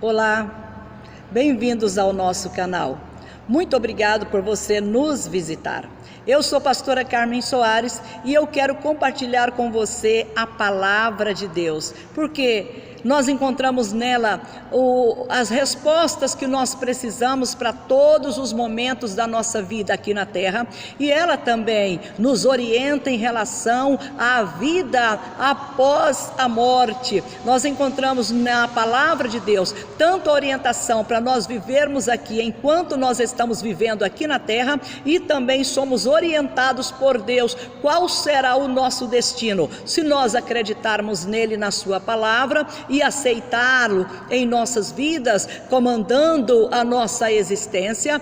Olá, bem-vindos ao nosso canal. Muito obrigado por você nos visitar. Eu sou a pastora Carmen Soares e eu quero compartilhar com você a palavra de Deus, porque nós encontramos nela as respostas que nós precisamos para todos os momentos da nossa vida aqui na terra, e ela também nos orienta em relação à vida após a morte. Nós encontramos na palavra de Deus tanto a orientação para nós vivermos aqui enquanto nós estamos vivendo aqui na terra, e também somos orientados por Deus qual será o nosso destino, se nós acreditarmos nele, na sua palavra, e aceitá-lo em nossas vidas, comandando a nossa existência.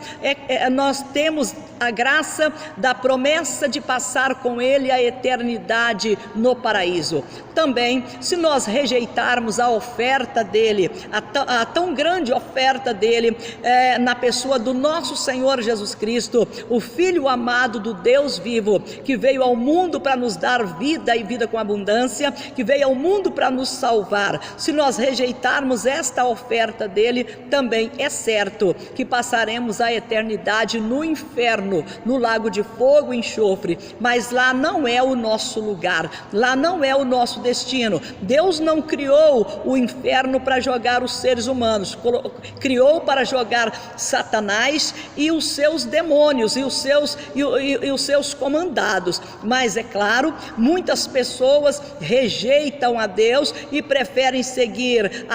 Nós temos a graça da promessa de passar com ele a eternidade no paraíso. Também, se nós rejeitarmos a oferta dele, a tão grande oferta dele, na pessoa do nosso Senhor Jesus Cristo, o Filho amado do Deus vivo, que veio ao mundo para nos dar vida e vida com abundância, que veio ao mundo para nos salvar. Se nós rejeitarmos esta oferta dele, também é certo que passaremos a eternidade no inferno, no lago de fogo e enxofre. Mas lá não é o nosso lugar, lá não é o nosso destino. Deus não criou o inferno para jogar os seres humanos, criou para jogar Satanás e os seus demônios e os seus comandados. Mas é claro, muitas pessoas rejeitam a Deus e preferem seguir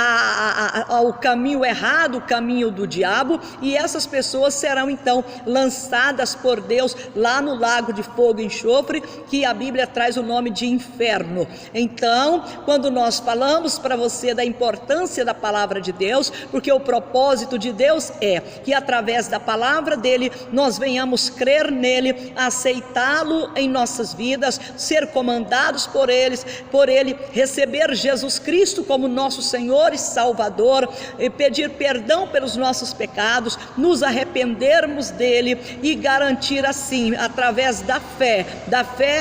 ao caminho errado, o caminho do diabo, e essas pessoas serão então lançadas por Deus lá no lago de fogo e enxofre, que a Bíblia traz o nome de inferno. Então, quando nós falamos para você da importância da palavra de Deus, porque o propósito de Deus é que através da palavra dele nós venhamos crer nele, aceitá-lo em nossas vidas, ser comandados por ele, receber Jesus Cristo como nosso Senhor e Salvador, e pedir perdão pelos nossos pecados, nos arrependermos dele e garantir assim, através da fé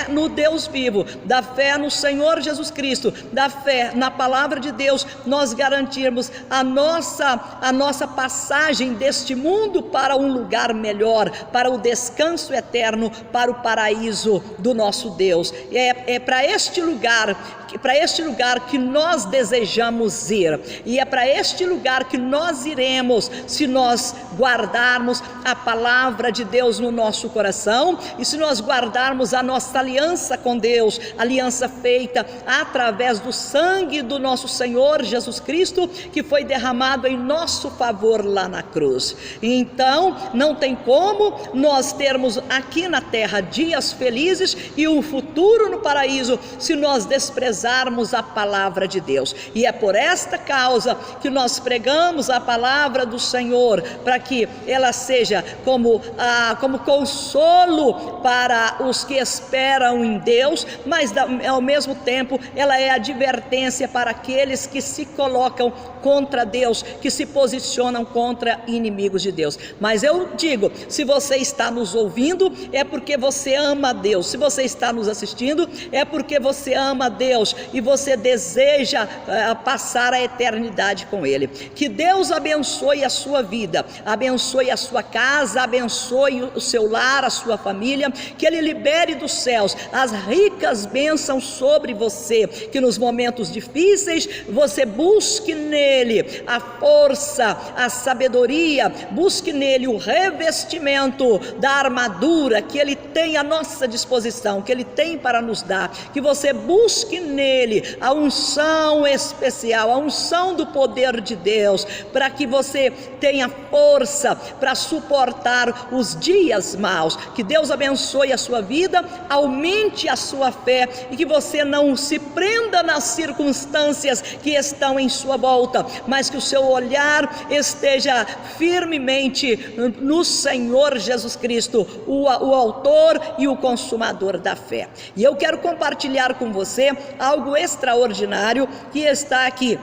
no Deus vivo, da fé no Senhor Jesus Cristo, da fé na palavra de Deus, nós garantirmos a nossa passagem deste mundo para um lugar melhor, para o descanso eterno, para o paraíso do nosso Deus. É para este lugar que nós desejamos ir, e é para este lugar que nós iremos se nós guardarmos a palavra de Deus no nosso coração, e se nós guardarmos a nossa aliança com Deus, aliança feita através do sangue do nosso Senhor Jesus Cristo, que foi derramado em nosso favor lá na cruz. Então não tem como nós termos aqui na terra dias felizes e um futuro no paraíso se nós desprezarmos a palavra de Deus. E é por esta causa que nós pregamos a palavra do Senhor, para que ela seja como consolo para os que esperam em Deus, mas ao mesmo tempo ela é advertência para aqueles que se colocam contra Deus, que se posicionam contra inimigos de Deus. Mas eu digo, se você está nos ouvindo, é porque você ama a Deus. Se você está nos assistindo, é porque você ama a Deus e você deseja passar a eternidade com Ele. Que Deus abençoe a sua vida, abençoe a sua casa, abençoe o seu lar, a sua família, que Ele libere dos céus as ricas bênçãos sobre você, que nos momentos difíceis você busque nele a força, a sabedoria, busque nele o revestimento da armadura que Ele tem à nossa disposição, que Ele tem para nos dar, que você busque nele a unção especial, a unção do poder de Deus, para que você tenha força para suportar os dias maus. Que Deus abençoe a sua vida, aumente a sua fé, e que você não se prenda nas circunstâncias que estão em sua volta, mas que o seu olhar esteja firmemente no Senhor Jesus Cristo, o autor e o consumador da fé. E eu quero compartilhar com você algo extraordinário que está aqui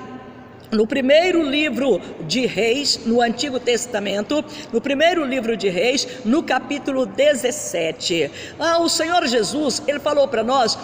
No primeiro livro de Reis, no Antigo Testamento, no primeiro livro de Reis, no capítulo 17. O Senhor Jesus, Ele falou para nós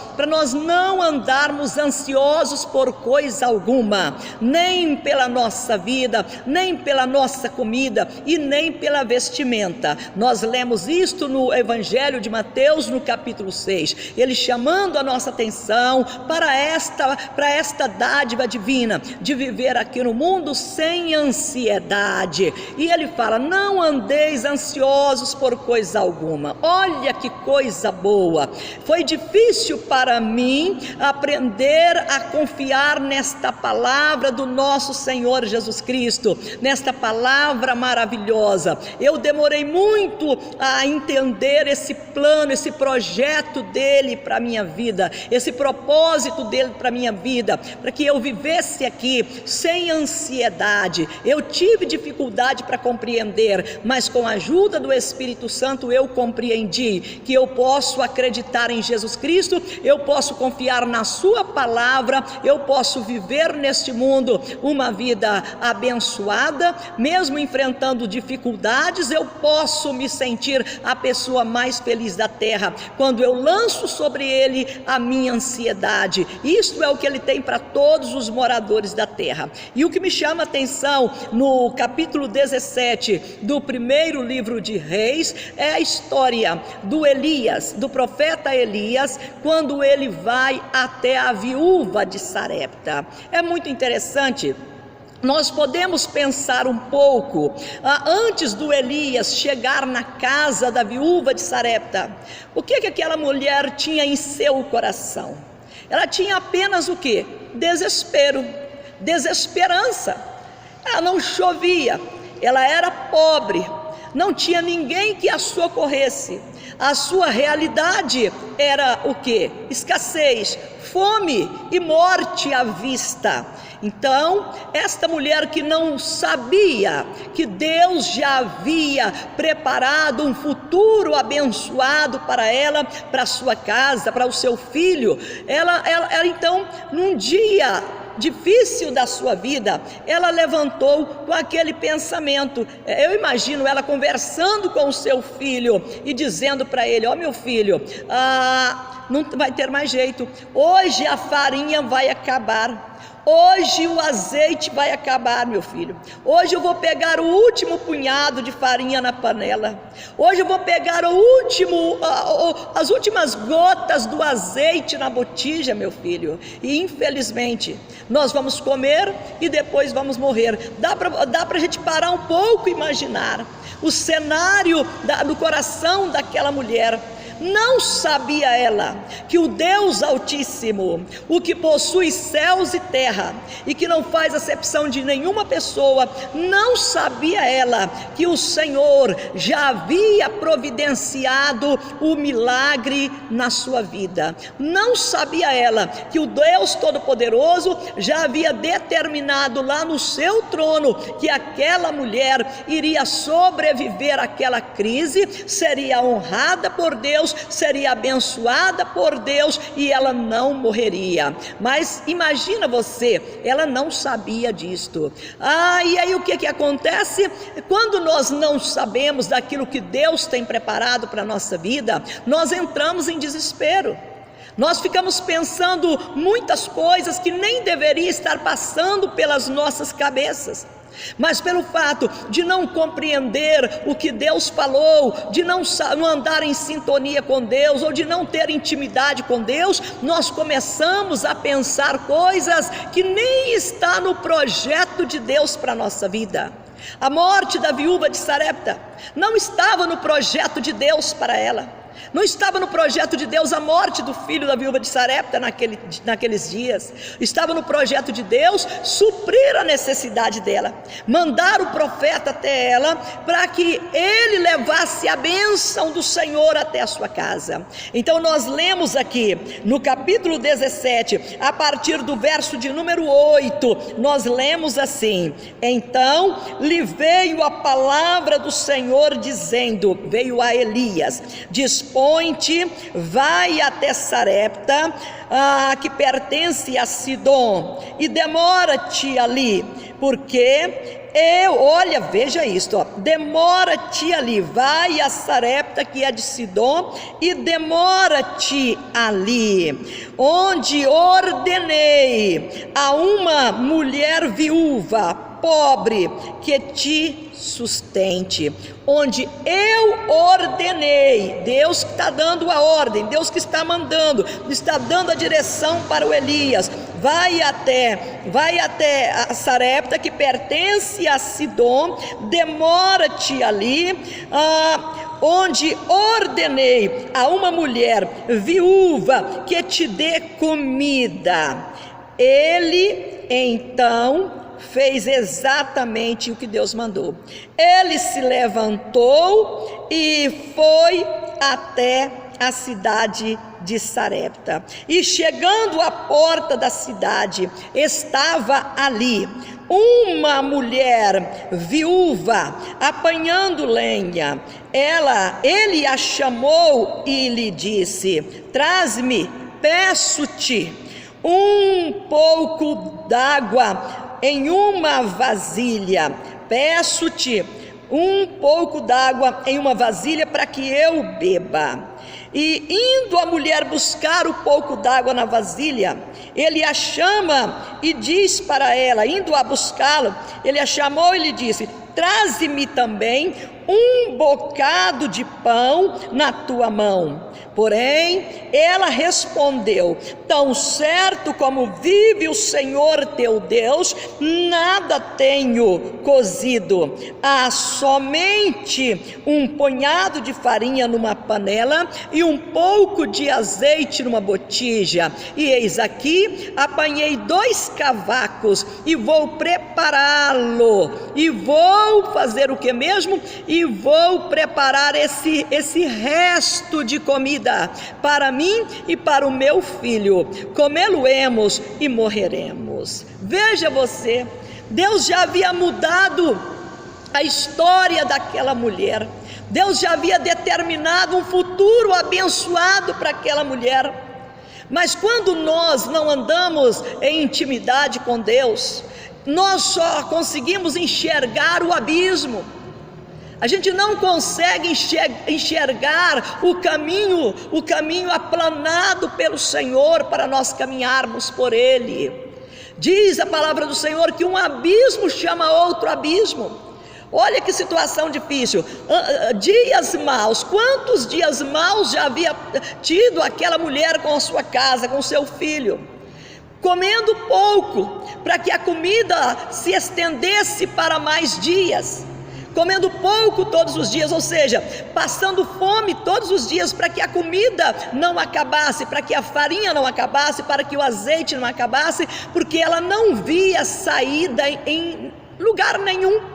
não andarmos ansiosos por coisa alguma, nem pela nossa vida, nem pela nossa comida e nem pela vestimenta. Nós lemos isto no Evangelho de Mateus, no capítulo 6, Ele chamando a nossa atenção para esta dádiva divina, de viver aqui no mundo sem ansiedade. E ele fala: não andeis ansiosos por coisa alguma. Olha que coisa boa. Foi difícil para mim aprender a confiar nesta palavra do nosso Senhor Jesus Cristo, nesta palavra maravilhosa. Eu demorei muito a entender esse plano, esse projeto dele para a minha vida, esse propósito dele para a minha vida, para que eu vivesse aqui sem ansiedade. Eu tive dificuldade para compreender, mas com a ajuda do Espírito Santo eu compreendi que eu posso acreditar em Jesus Cristo, eu posso confiar na sua palavra, eu posso viver neste mundo uma vida abençoada, mesmo enfrentando dificuldades. Eu posso me sentir a pessoa mais feliz da terra quando eu lanço sobre ele a minha ansiedade. Isto é o que ele tem para todos os moradores da terra. E o que me chama a atenção no capítulo 17 do primeiro livro de Reis é a história do Elias, do profeta Elias, quando ele vai até a viúva de Sarepta. É muito interessante. Nós podemos pensar um pouco, antes do Elias chegar na casa da viúva de Sarepta, o que aquela mulher tinha em seu coração? Ela tinha apenas o quê? Desespero, desesperança. Ela não chovia, ela era pobre, não tinha ninguém que a socorresse. A sua realidade era o quê? Escassez, fome e morte à vista. Então, esta mulher que não sabia que Deus já havia preparado um futuro abençoado para ela, para sua casa, para o seu filho, ela então, num dia difícil da sua vida, ela levantou com aquele pensamento. Eu imagino ela conversando com o seu filho e dizendo para ele: ó, meu filho, não vai ter mais jeito, hoje a farinha vai acabar, hoje o azeite vai acabar, meu filho. Hoje eu vou pegar o último punhado de farinha na panela. Hoje eu vou pegar as últimas gotas do azeite na botija, meu filho. E infelizmente nós vamos comer e depois vamos morrer. Dá para a gente parar um pouco e imaginar o cenário do coração daquela mulher. Não sabia ela que o Deus Altíssimo, o que possui céus e terra e que não faz acepção de nenhuma pessoa, não sabia ela que o Senhor já havia providenciado o milagre na sua vida. Não sabia ela que o Deus Todo-Poderoso já havia determinado lá no seu trono que aquela mulher iria sobreviver àquela crise, seria honrada por Deus, seria abençoada por Deus e ela não morreria. Mas imagina você, ela não sabia disto. E aí o que acontece? Quando nós não sabemos daquilo que Deus tem preparado para a nossa vida, nós entramos em desespero. Nós ficamos pensando muitas coisas que nem deveria estar passando pelas nossas cabeças. Mas pelo fato de não compreender o que Deus falou, de não andar em sintonia com Deus, ou de não ter intimidade com Deus, nós começamos a pensar coisas que nem está no projeto de Deus para a nossa vida. A morte da viúva de Sarepta não estava no projeto de Deus para ela. Não estava no projeto de Deus a morte do filho da viúva de Sarepta naqueles dias. Estava no projeto de Deus suprir a necessidade dela, mandar o profeta até ela, para que ele levasse a bênção do Senhor até a sua casa. Então nós lemos aqui no capítulo 17, a partir do verso de número 8, nós lemos assim: então lhe veio a palavra do Senhor dizendo, veio a Elias, diz: dispõe-te, vai até Sarepta, que pertence a Sidom, e demora-te ali, porque olha, veja isto, demora-te ali, vai a Sarepta, que é de Sidom, e demora-te ali, onde ordenei a uma mulher viúva, pobre, que te sustente, onde eu ordenei. Deus que está dando a ordem, Deus que está mandando, está dando a direção para o Elias. Vai até a Sarepta, que pertence a Sidom, demora-te ali, onde ordenei a uma mulher viúva que te dê comida. Ele então fez exatamente o que Deus mandou. Ele se levantou e foi até a cidade de Sarepta, e chegando à porta da cidade, estava ali uma mulher viúva apanhando lenha. Ele a chamou e lhe disse: traz-me, peço-te, um pouco d'água em uma vasilha. Peço-te um pouco d'água em uma vasilha para que eu beba. E indo a mulher buscar o pouco d'água na vasilha, ele a chama e diz para ela, indo a buscá-lo, ele a chamou e lhe disse: traze-me também um bocado de pão na tua mão. Porém, ela respondeu: tão certo como vive o Senhor teu Deus, nada tenho cozido, há somente um punhado de farinha numa panela e um pouco de azeite numa botija. E eis aqui, apanhei 2 cavacos e vou prepará-lo. E vou fazer o que mesmo? E vou preparar esse resto de comida para mim e para o meu filho. Comê-lo-emos e morreremos. Veja você, Deus já havia mudado a história daquela mulher. Deus já havia determinado um futuro abençoado para aquela mulher. Mas quando nós não andamos em intimidade com Deus, nós só conseguimos enxergar o abismo. A gente não consegue enxergar o caminho aplanado pelo Senhor para nós caminharmos por Ele. Diz a palavra do Senhor que um abismo chama outro abismo. Olha que situação difícil, dias maus. Quantos dias maus já havia tido aquela mulher com a sua casa, com o seu filho? Comendo pouco, para que a comida se estendesse para mais dias. Comendo pouco todos os dias, ou seja, passando fome todos os dias, para que a comida não acabasse, para que a farinha não acabasse, para que o azeite não acabasse, porque ela não via saída em lugar nenhum.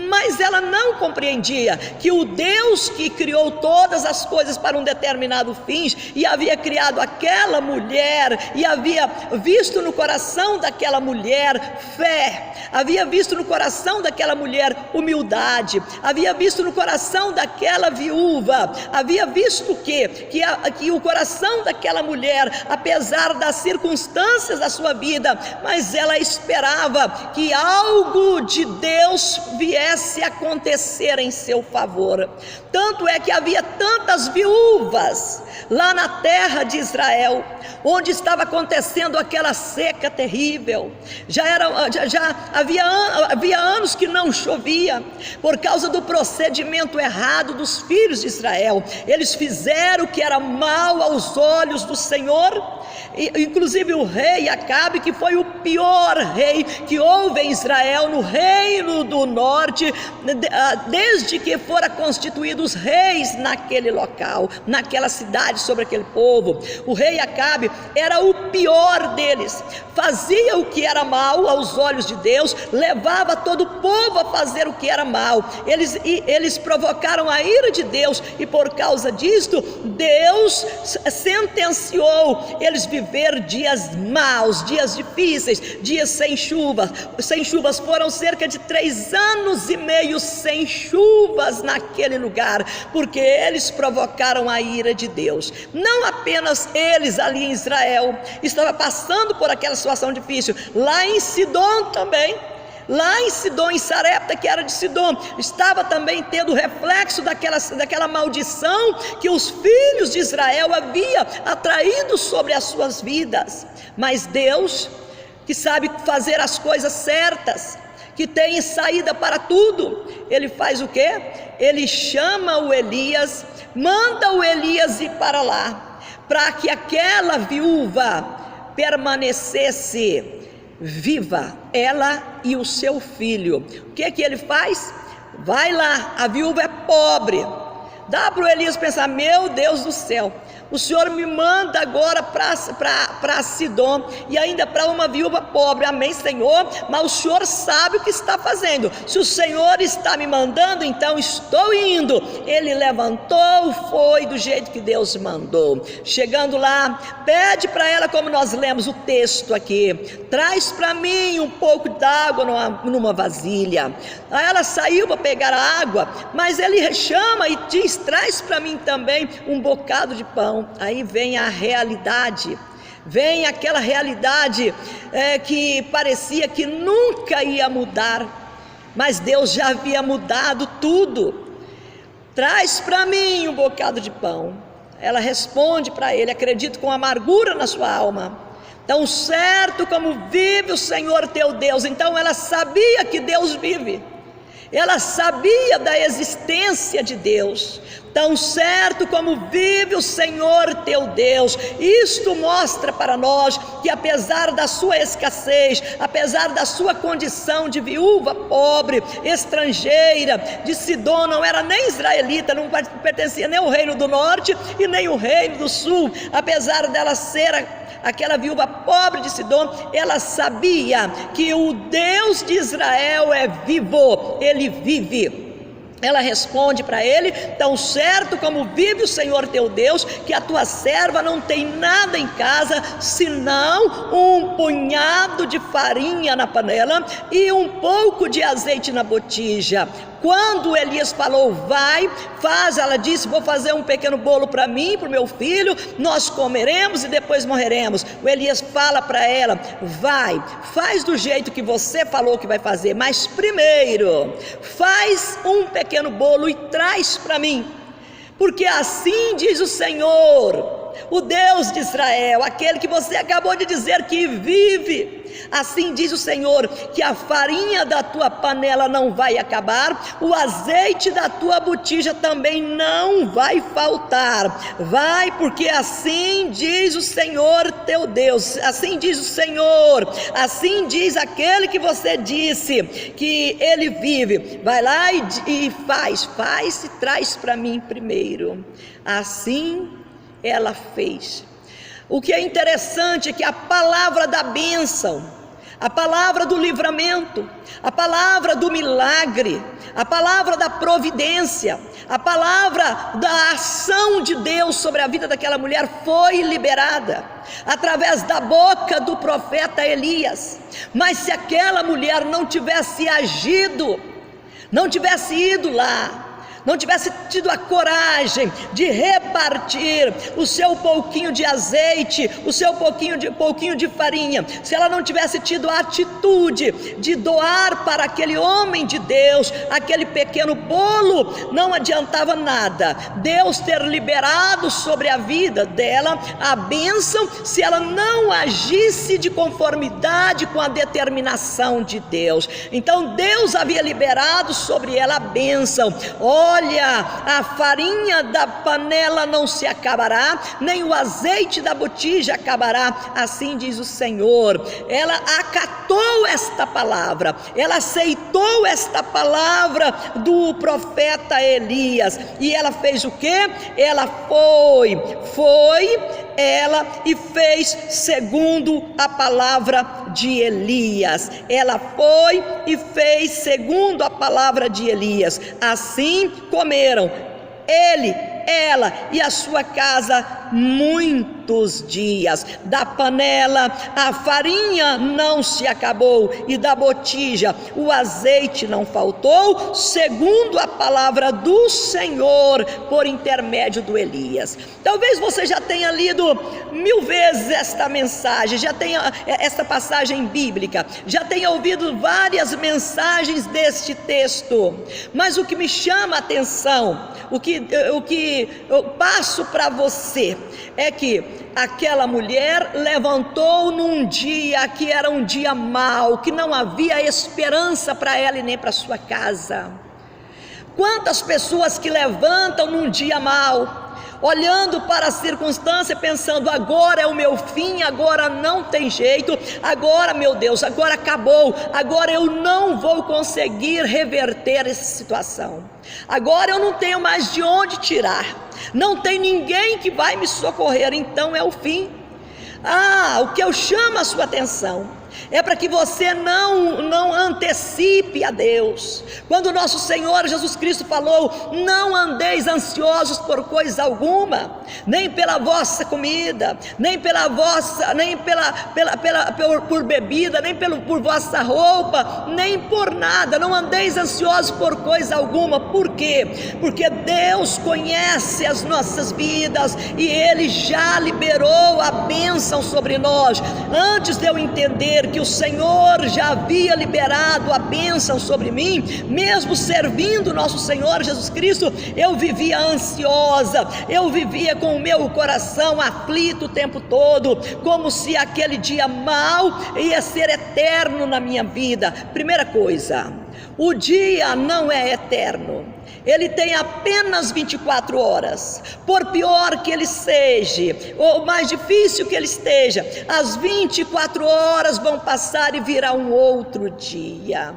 Mas ela não compreendia que o Deus que criou todas as coisas para um determinado fim, e havia criado aquela mulher, e havia visto no coração daquela mulher fé, havia visto no coração daquela mulher humildade, havia visto no coração daquela viúva, havia visto que o coração daquela mulher, apesar das circunstâncias da sua vida, mas ela esperava que algo de Deus viesse a acontecer em seu favor. Tanto é que havia tantas viúvas lá na terra de Israel, onde estava acontecendo aquela seca terrível. Havia anos que não chovia, por causa do procedimento errado dos filhos de Israel. Eles fizeram o que era mal aos olhos do Senhor. Inclusive o rei Acabe, que foi o pior rei que houve em Israel, no reino do norte, desde que foram constituídos reis naquele local, naquela cidade, sobre aquele povo. O rei Acabe era o pior deles, fazia o que era mal aos olhos de Deus, levava todo o povo a fazer o que era mal. Eles provocaram a ira de Deus, e por causa disto Deus sentenciou eles fez viver dias maus, dias difíceis, dias sem chuvas. Sem chuvas, foram cerca de 3 anos e meio sem chuvas naquele lugar, porque eles provocaram a ira de Deus. Não apenas eles ali em Israel, estava passando por aquela situação difícil, lá em Sidom também. Lá em Sidom, em Sarepta, que era de Sidom, estava também tendo reflexo daquela maldição que os filhos de Israel havia atraído sobre as suas vidas. Mas Deus, que sabe fazer as coisas certas, que tem saída para tudo, Ele faz o quê? Ele chama o Elias, manda o Elias ir para lá, para que aquela viúva permanecesse viva, ela e o seu filho. O que ele faz? Vai lá, a viúva é pobre. Dá para o Elias pensar: meu Deus do céu, o Senhor me manda agora para Sidom, e ainda para uma viúva pobre. Amém, Senhor, mas o Senhor sabe o que está fazendo. Se o Senhor está me mandando, então estou indo. Ele levantou, foi do jeito que Deus mandou. Chegando lá, pede para ela, como nós lemos o texto aqui: traz para mim um pouco d'água numa vasilha. Aí ela saiu para pegar a água, mas ele chama e diz: traz para mim também um bocado de pão. Aí vem a realidade, vem aquela realidade que parecia que nunca ia mudar, mas Deus já havia mudado tudo. Traz para mim um bocado de pão. Ela responde para ele, acredito, com amargura na sua alma: tão certo como vive o Senhor teu Deus. Então ela sabia que Deus vive, ela sabia da existência de Deus. Tão certo como vive o Senhor teu Deus. Isto mostra para nós que, apesar da sua escassez, apesar da sua condição de viúva pobre, estrangeira, de Sidom, não era nem israelita, não pertencia nem ao reino do norte e nem o reino do sul, apesar dela ser aquela viúva pobre de Sidom, ela sabia que o Deus de Israel é vivo, Ele vive. Ela responde para ele: tão certo como vive o Senhor teu Deus, que a tua serva não tem nada em casa, senão um punhado de farinha na panela e um pouco de azeite na botija. Quando Elias falou: vai, faz, ela disse: vou fazer um pequeno bolo para mim e para o meu filho, nós comeremos e depois morreremos. O Elias fala para ela: vai, faz do jeito que você falou que vai fazer, mas primeiro faz um pequeno bolo e traz para mim, porque assim diz o Senhor, o Deus de Israel, aquele que você acabou de dizer que vive. Assim diz o Senhor, que a farinha da tua panela não vai acabar, o azeite da tua botija também não vai faltar. Vai, porque assim diz o Senhor teu Deus, assim diz o Senhor, assim diz aquele que você disse que Ele vive. Vai lá e faz e traz para mim primeiro. Assim ela fez. O que é interessante é que a palavra da bênção, a palavra do livramento, a palavra do milagre, a palavra da providência, a palavra da ação de Deus sobre a vida daquela mulher foi liberada através da boca do profeta Elias. Mas se aquela mulher não tivesse agido, não tivesse ido lá, não tivesse tido a coragem de repartir o seu pouquinho de azeite, o seu pouquinho de farinha, se ela não tivesse tido a atitude de doar para aquele homem de Deus aquele pequeno bolo, não adiantava nada Deus ter liberado sobre a vida dela a bênção, se ela não agisse de conformidade com a determinação de Deus. Então Deus havia liberado sobre ela a bênção. Olha, a farinha da panela não se acabará, nem o azeite da botija acabará, assim diz o Senhor. Ela acatou esta palavra, ela aceitou esta palavra do profeta Elias, e ela fez o quê? Ela foi ela e fez segundo a palavra de Elias. Ela foi e fez segundo a palavra de Elias. Assim comeram ele, ela e a sua casa muitos dias. Da panela a farinha não se acabou, e da botija o azeite não faltou, segundo a palavra do Senhor por intermédio do Elias. Talvez você já tenha lido 1000 vezes esta mensagem, já tenha esta passagem bíblica, já tenha ouvido várias mensagens deste texto, mas o que me chama a atenção, o que eu passo para você, é que aquela mulher levantou num dia que era um dia mau, que não havia esperança para ela e nem para sua casa. Quantas pessoas que levantam num dia mau, olhando para a circunstância, pensando: agora é o meu fim, agora não tem jeito, agora, meu Deus, agora acabou, agora eu não vou conseguir reverter essa situação, agora eu não tenho mais de onde tirar, não tem ninguém que vai me socorrer, então é o fim. O que eu chamo a sua atenção é para que você não antecipe a Deus. Quando o nosso Senhor Jesus Cristo falou: não andeis ansiosos por coisa alguma, nem pela vossa comida, nem por bebida, nem por vossa roupa, nem por nada, não andeis ansiosos por coisa alguma. Por quê? Porque Deus conhece as nossas vidas e Ele já liberou a bênção sobre nós. Antes de eu entender que o Senhor já havia liberado a bênção sobre mim, mesmo servindo o nosso Senhor Jesus Cristo, eu vivia ansiosa, eu vivia com o meu coração aflito o tempo todo, como se aquele dia mau ia ser eterno na minha vida. Primeira coisa, o dia não é eterno, ele tem apenas 24 horas, por pior que ele seja, ou mais difícil que ele esteja, as 24 horas vão passar e virá um outro dia,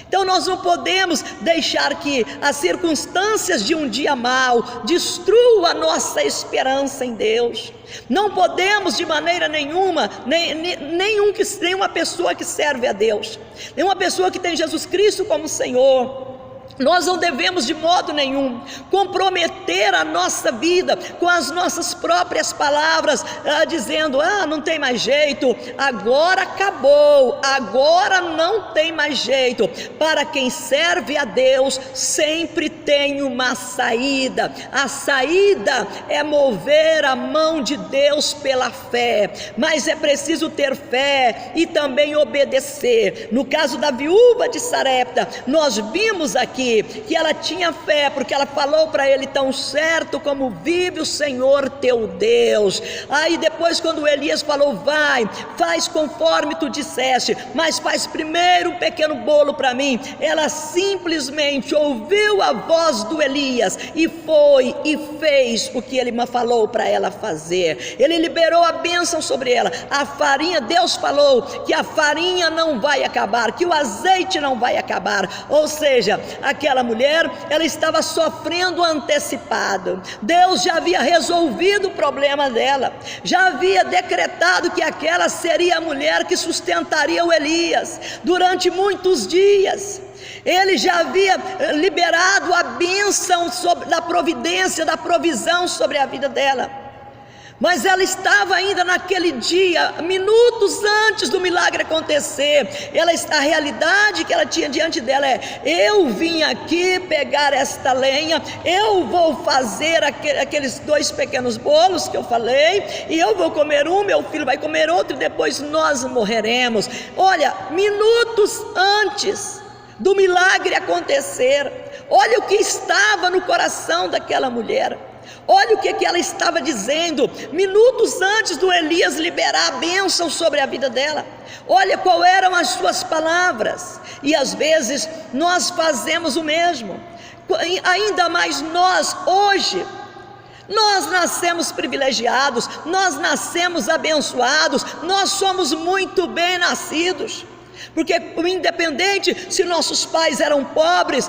então nós não podemos deixar que as circunstâncias de um dia mau destruam a nossa esperança em Deus. Não podemos de maneira nenhuma, nenhuma pessoa que serve a Deus, nenhuma pessoa que tem Jesus Cristo como Senhor, nós não devemos de modo nenhum comprometer a nossa vida com as nossas próprias palavras, dizendo: não tem mais jeito, agora acabou, agora não tem mais jeito. Para quem serve a Deus sempre tem uma saída. A saída é mover a mão de Deus pela fé, mas é preciso ter fé e também obedecer. No caso da viúva de Sarepta, nós vimos aqui que ela tinha fé, porque ela falou para ele: tão certo como vive o Senhor teu Deus. Aí depois, quando Elias falou: vai, faz conforme tu disseste, mas faz primeiro um pequeno bolo para mim, ela simplesmente ouviu a voz do Elias e foi e fez o que ele falou para ela fazer. Ele liberou a bênção sobre ela. A farinha, Deus falou que a farinha não vai acabar, que o azeite não vai acabar, ou seja, aquela mulher, ela estava sofrendo antecipado. Deus já havia resolvido o problema dela, já havia decretado que aquela seria a mulher que sustentaria o Elias durante muitos dias. Ele já havia liberado a bênção da providência, da provisão sobre a vida dela. Mas ela estava ainda naquele dia, minutos antes do milagre acontecer. A realidade que ela tinha diante dela é: eu vim aqui pegar esta lenha, eu vou fazer aqueles 2 pequenos bolos que eu falei, e eu vou comer um, meu filho vai comer outro, e depois nós morreremos. Olha, minutos antes do milagre acontecer, olha o que estava no coração daquela mulher. Olha o que ela estava dizendo, minutos antes do Elias liberar a bênção sobre a vida dela. Olha qual eram as suas palavras. E às vezes nós fazemos o mesmo, ainda mais nós hoje. Nós nascemos privilegiados, nós nascemos abençoados, nós somos muito bem nascidos. Porque independente se nossos pais eram pobres,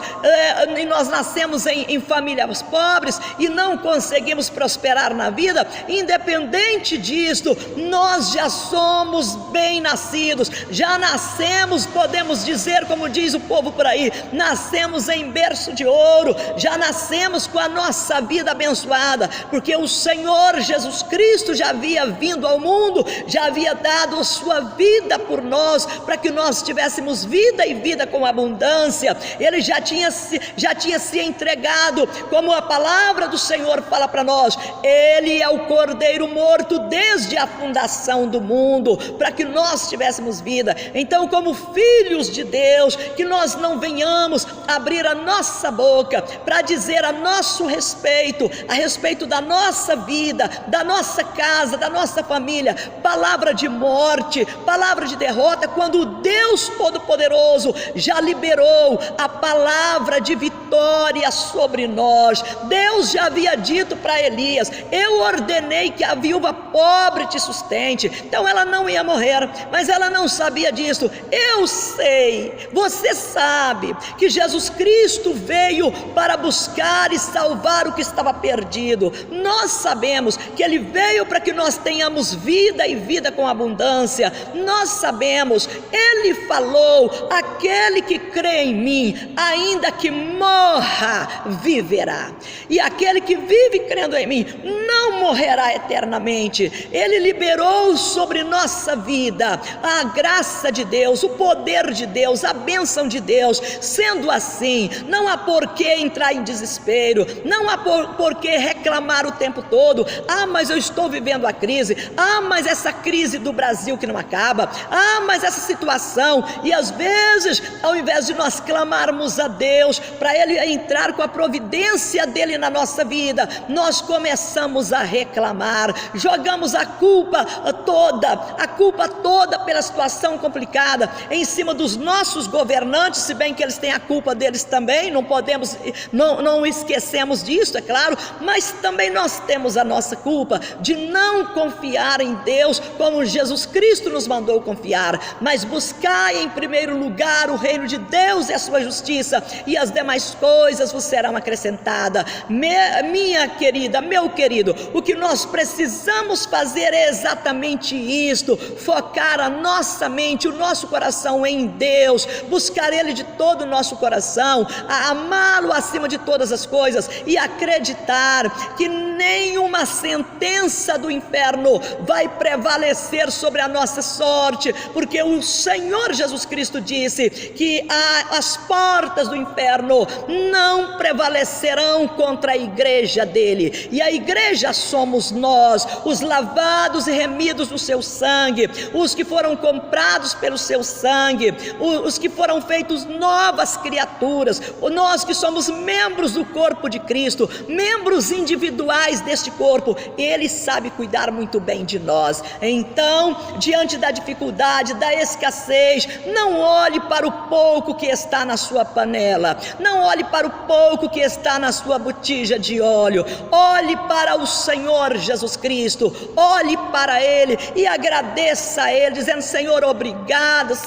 e nós nascemos em famílias pobres e não conseguimos prosperar na vida, independente disto, nós já somos bem-nascidos, já nascemos, podemos dizer, como diz o povo por aí, nascemos em berço de ouro, já nascemos com a nossa vida abençoada, porque o Senhor Jesus Cristo já havia vindo ao mundo, já havia dado a sua vida por nós, para que nós tivéssemos vida e vida com abundância. Ele já tinha se entregado, como a palavra do Senhor fala para nós, Ele é o Cordeiro morto desde a fundação do mundo, para que nós tivéssemos vida. Então, como filhos de Deus, que nós não venhamos abrir a nossa boca para dizer a nosso respeito, a respeito da nossa vida, da nossa casa, da nossa família, palavra de morte, palavra de derrota, quando Deus Todo-Poderoso já liberou a palavra de vitória sobre nós. Deus já havia dito para Elias: eu ordenei que a viúva pobre te sustente. Então ela não ia morrer, mas ela não sabia disso. Eu sei, você sabe que Jesus Cristo veio para buscar e salvar o que estava perdido. Nós sabemos que Ele veio para que nós tenhamos vida e vida com abundância. Nós sabemos, Ele falou: aquele que crê em mim, ainda que morra, viverá. E aquele que vive crendo em mim não morrerá eternamente. Ele liberou sobre nossa vida a graça de Deus, o poder de Deus, a bênção de Deus. Sendo assim, não há por que entrar em desespero, não há por que reclamar o tempo todo: ah, mas eu estou vivendo a crise, ah, mas essa crise do Brasil que não acaba, ah, mas essa situação. E às vezes, ao invés de nós clamarmos a Deus para Ele entrar com a providência dEle na nossa vida, nós começamos a reclamar, jogamos a culpa toda pela situação complicada em cima dos nossos governantes, se bem que eles têm a culpa deles também, não esquecemos disso, é claro, mas também nós temos a nossa culpa de não confiar em Deus como Jesus Cristo nos mandou confiar. Mas buscai em primeiro lugar o reino de Deus e a sua justiça, e as demais coisas vos serão acrescentadas. Minha querida, meu querido, o que nós precisamos fazer é exatamente isto: focar a nossa mente, o nosso coração em Deus, buscar Ele de todo o nosso coração, amá-lo acima de todas as coisas e acreditar que nenhuma sentença do inferno vai prevalecer sobre a nossa sorte, porque o Senhor Jesus Cristo disse que as portas do inferno não prevalecerão contra a igreja dele, e a igreja somos nós, os lavados e remidos no seu sangue, os que foram comprados pelo seu sangue, os que foram feitos novas criaturas, nós que somos membros do corpo de Cristo, membros individuais deste corpo. Ele sabe cuidar muito bem de nós. Então, diante da dificuldade, da escassez, não olhe para o pouco que está na sua panela, não olhe para o pouco que está na sua botija de óleo, olhe para o Senhor Jesus Cristo, olhe para Ele e agradeça a Ele, dizendo: Senhor, obrigado,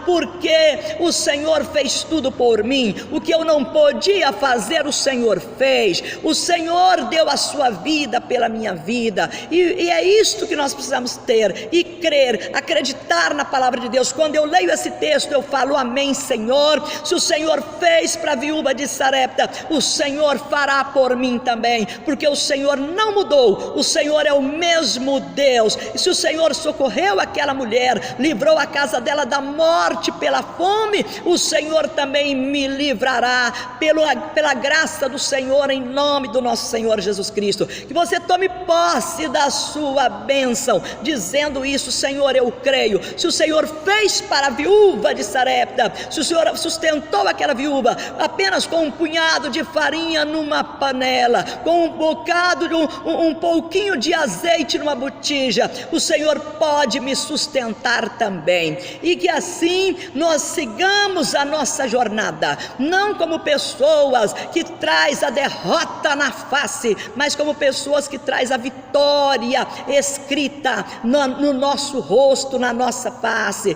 porque o Senhor fez tudo por mim, o que eu não podia fazer, o Senhor fez, o Senhor deu a sua vida pela minha vida, e é isto que nós precisamos ter, e crer, acreditar na palavra de Deus. Quando eu leio esse texto, eu falo: amém, Senhor. Se o Senhor fez para a viúva de Sarepta, o Senhor fará por mim também, porque o Senhor não mudou, o Senhor é o mesmo Deus. E se o Senhor socorreu aquela mulher, livrou a casa dela da morte pela fome, o Senhor também me livrará pela graça do Senhor, em nome do nosso Senhor Jesus Cristo. Que você tome posse da sua bênção, dizendo isso: Senhor, eu creio. Se o Senhor fez para a viúva de Sarepta, se o Senhor sustentou aquela viúva apenas com um punhado de farinha numa panela, com um pouquinho de azeite numa botija, o Senhor pode me sustentar também. E que assim nós sigamos a nossa jornada, não como pessoas que traz a derrota na face face, mas como pessoas que traz a vitória escrita no nosso rosto, na nossa face.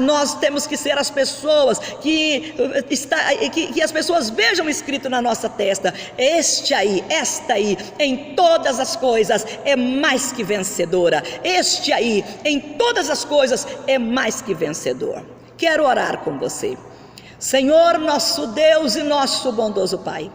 Nós temos que ser as pessoas que as pessoas vejam escrito na nossa testa: esta aí, em todas as coisas é mais que vencedora. Este aí, em todas as coisas é mais que vencedor. Quero orar com você. Senhor, nosso Deus e nosso bondoso Pai,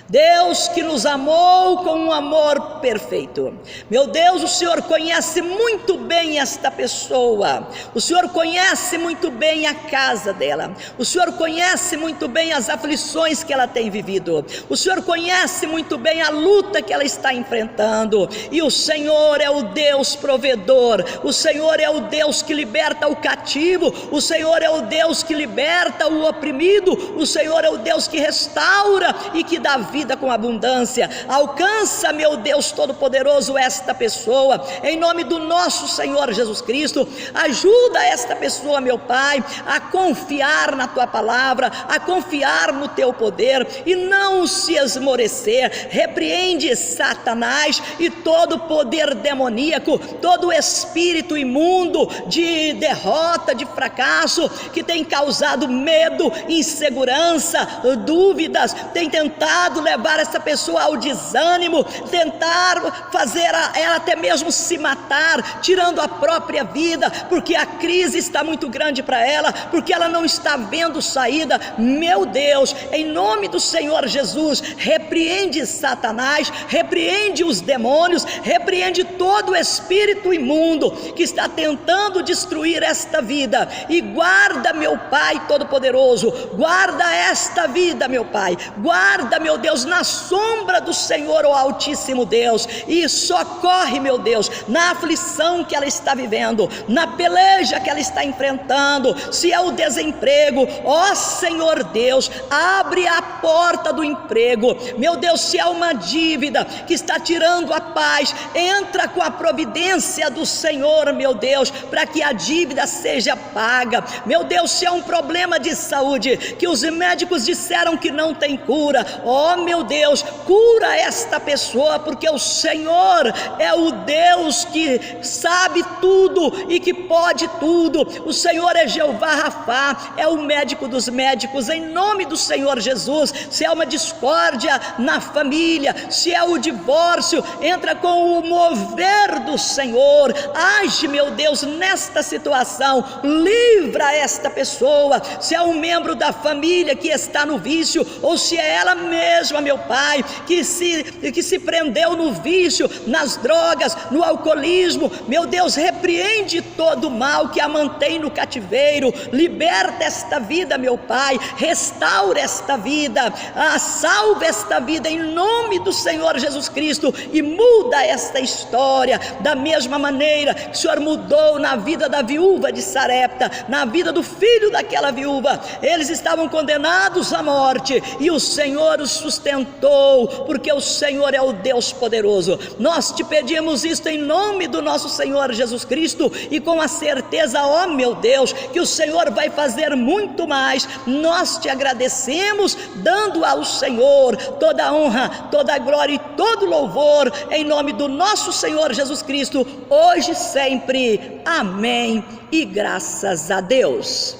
Deus que nos amou com um amor perfeito. Meu Deus, o Senhor conhece muito bem esta pessoa, o Senhor conhece muito bem a casa dela, o Senhor conhece muito bem as aflições que ela tem vivido, o Senhor conhece muito bem a luta que ela está enfrentando, e o Senhor é o Deus provedor, o Senhor é o Deus que liberta o cativo, o Senhor é o Deus que liberta o oprimido, o Senhor é o Deus que restaura e que dá vida com abundância. Alcança, meu Deus Todo-Poderoso, esta pessoa, em nome do nosso Senhor Jesus Cristo. Ajuda esta pessoa, meu Pai, a confiar na Tua palavra, a confiar no Teu poder e não se esmorecer. Repreende Satanás e todo poder demoníaco, todo espírito imundo de derrota, de fracasso, que tem causado medo, insegurança, dúvidas, tem tentado levar essa pessoa ao desânimo, tentar fazer ela até mesmo se matar, tirando a própria vida, porque a crise está muito grande para ela, porque ela não está vendo saída. Meu Deus, em nome do Senhor Jesus, repreende Satanás, repreende os demônios, repreende todo o espírito imundo que está tentando destruir esta vida, e guarda, meu Pai Todo-Poderoso, guarda esta vida, meu Pai, guarda, meu Deus, na sombra do Senhor, o Altíssimo Deus, e socorre, meu Deus, na aflição que ela está vivendo, na peleja que ela está enfrentando, se é o desemprego, ó Senhor Deus, abre a porta do emprego, meu Deus, se é uma dívida que está tirando a paz, entra com a providência do Senhor, meu Deus, para que a dívida seja paga. Meu Deus, se é um problema de saúde, que os médicos disseram que não tem cura, ó meu Deus, cura esta pessoa, porque o Senhor é o Deus que sabe tudo e que pode tudo. O Senhor é Jeová Rafá, é o médico dos médicos. Em nome do Senhor Jesus, se é uma discórdia na família, se é o divórcio, entra com o mover do Senhor, age, meu Deus, nesta situação, livra esta pessoa. Se é um membro da família que está no vício, ou se é ela mesma, meu Pai, que se prendeu no vício, nas drogas, no alcoolismo, meu Deus, repreende todo o mal que a mantém no cativeiro, liberta esta vida, meu Pai, restaura esta vida, salva esta vida em nome do Senhor Jesus Cristo, e muda esta história, da mesma maneira que o Senhor mudou na vida da viúva de Sarepta, na vida do filho daquela viúva. Eles estavam condenados à morte, e o Senhor os sustentou, porque o Senhor é o Deus poderoso. Nós te pedimos isto em nome do nosso Senhor Jesus Cristo, e com a certeza, ó meu Deus, que o Senhor vai fazer muito mais. Nós te agradecemos, dando ao Senhor toda a honra, toda a glória e todo louvor, em nome do nosso Senhor Jesus Cristo, hoje e sempre. Amém e graças a Deus.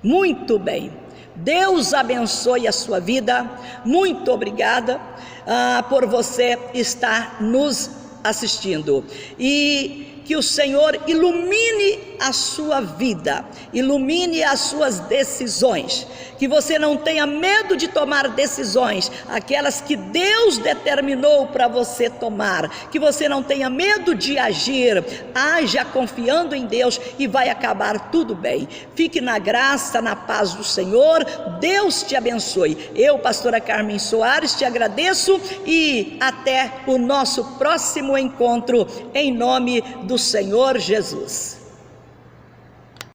Muito bem, Deus abençoe a sua vida. Muito obrigada por você estar nos assistindo, e que o Senhor ilumine a sua vida, ilumine as suas decisões, que você não tenha medo de tomar decisões, aquelas que Deus determinou para você tomar, que você não tenha medo de agir, haja confiando em Deus e vai acabar tudo bem. Fique na graça, na paz do Senhor. Deus te abençoe. Eu, pastora Carmen Soares, te agradeço, e até o nosso próximo encontro, em nome do Senhor Jesus.